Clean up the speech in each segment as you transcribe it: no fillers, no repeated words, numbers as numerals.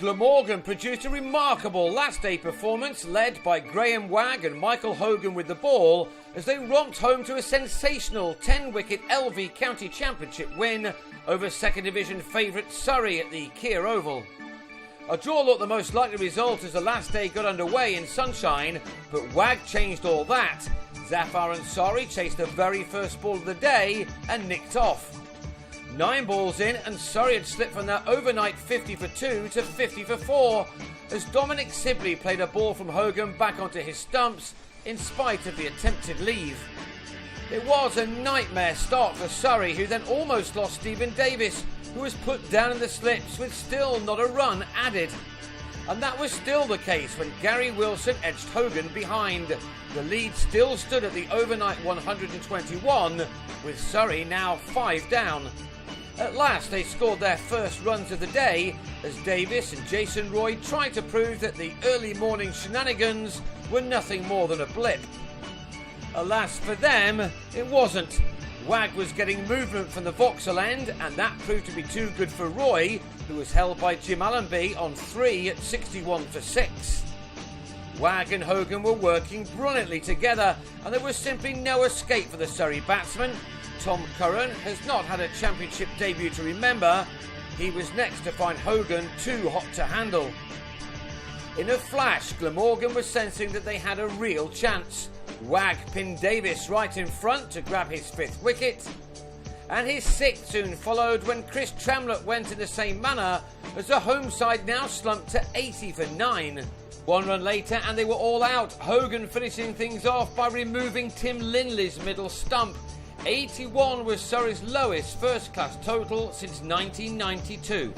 Glamorgan produced a remarkable last day performance led by Graham Wagg and Michael Hogan with the ball as they romped home to a sensational 10-wicket LV County Championship win over 2nd Division favourite Surrey at the Kia Oval. A draw looked the most likely result as the last day got underway in sunshine, but Wagg changed all that. Zafar Ansari chased the very first ball of the day and nicked off. 9 balls in and Surrey had slipped from their overnight 50 for 2 to 50 for 4 as Dominic Sibley played a ball from Hogan back onto his stumps in spite of the attempted leave. It was a nightmare start for Surrey, who then almost lost Stephen Davis, who was put down in the slips with still not a run added. And that was still the case when Gary Wilson edged Hogan behind. The lead still stood at the overnight 121, with Surrey now 5 down. At last they scored their first runs of the day as Davis and Jason Roy tried to prove that the early morning shenanigans were nothing more than a blip. Alas for them, it wasn't. Wagg was getting movement from the Vauxhall end, and that proved to be too good for Roy, who was held by Jim Allenby on 3 at 61 for 6. Wagg and Hogan were working brilliantly together, and there was simply no escape for the Surrey batsman. Tom Curran has not had a championship debut to remember. He was next to find Hogan too hot to handle. In a flash, Glamorgan was sensing that they had a real chance. Wagg pinned Davis right in front to grab his 5th wicket, and his 6th soon followed when Chris Tremlett went in the same manner as the home side now slumped to 80 for 9. 1 run later and they were all out, Hogan finishing things off by removing Tim Linley's middle stump. 81 was Surrey's lowest first-class total since 1992.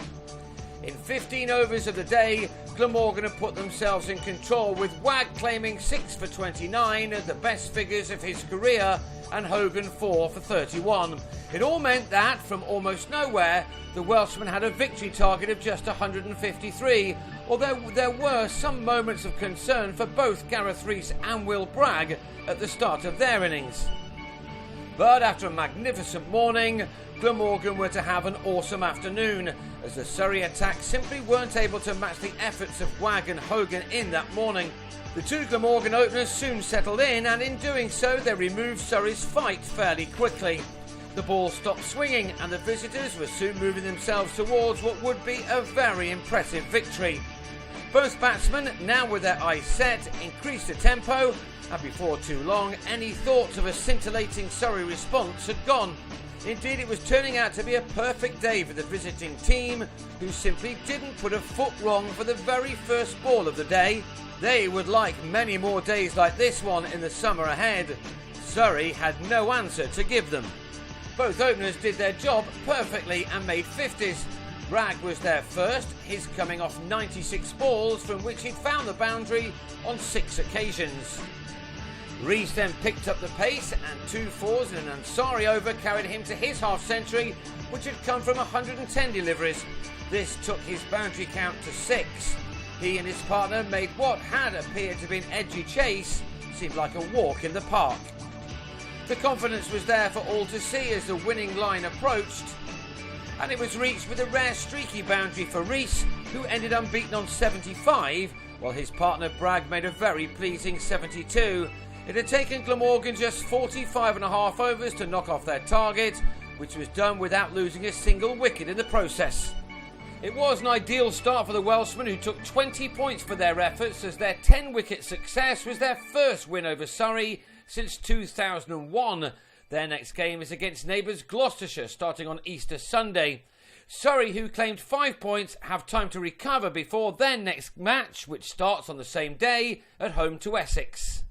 In 15 overs of the day, Glamorgan had put themselves in control, with Wagg claiming 6 for 29, the best figures of his career, and Hogan 4 for 31. It all meant that, from almost nowhere, the Welshman had a victory target of just 153, although there were some moments of concern for both Gareth Rees and Will Bragg at the start of their innings. But after a magnificent morning, Glamorgan were to have an awesome afternoon, as the Surrey attack simply weren't able to match the efforts of Wagg and Hogan in that morning. The two Glamorgan openers soon settled in, and in doing so they removed Surrey's fight fairly quickly. The ball stopped swinging and the visitors were soon moving themselves towards what would be a very impressive victory. Both batsmen, now with their eyes set, increased the tempo, and before too long any thoughts of a scintillating Surrey response had gone. Indeed, it was turning out to be a perfect day for the visiting team, who simply didn't put a foot wrong for the very first ball of the day. They would like many more days like this one in the summer ahead. Surrey had no answer to give them. Both openers did their job perfectly and made 50s. Bragg was there first, his coming off 96 balls from which he'd found the boundary on 6 occasions. Rees then picked up the pace, and 2 fours in an Ansari over carried him to his half-century, which had come from 110 deliveries. This took his boundary count to 6. He and his partner made what had appeared to be an edgy chase seem like a walk in the park. The confidence was there for all to see as the winning line approached, and it was reached with a rare streaky boundary for Rees, who ended unbeaten on 75, while his partner Bragg made a very pleasing 72. It had taken Glamorgan just 45.5 overs to knock off their target, which was done without losing a single wicket in the process. It was an ideal start for the Welshmen, who took 20 points for their efforts, as their 10-wicket success was their first win over Surrey since 2001. Their next game is against neighbours Gloucestershire, starting on Easter Sunday. Surrey, who claimed 5 points, have time to recover before their next match, which starts on the same day, at home to Essex.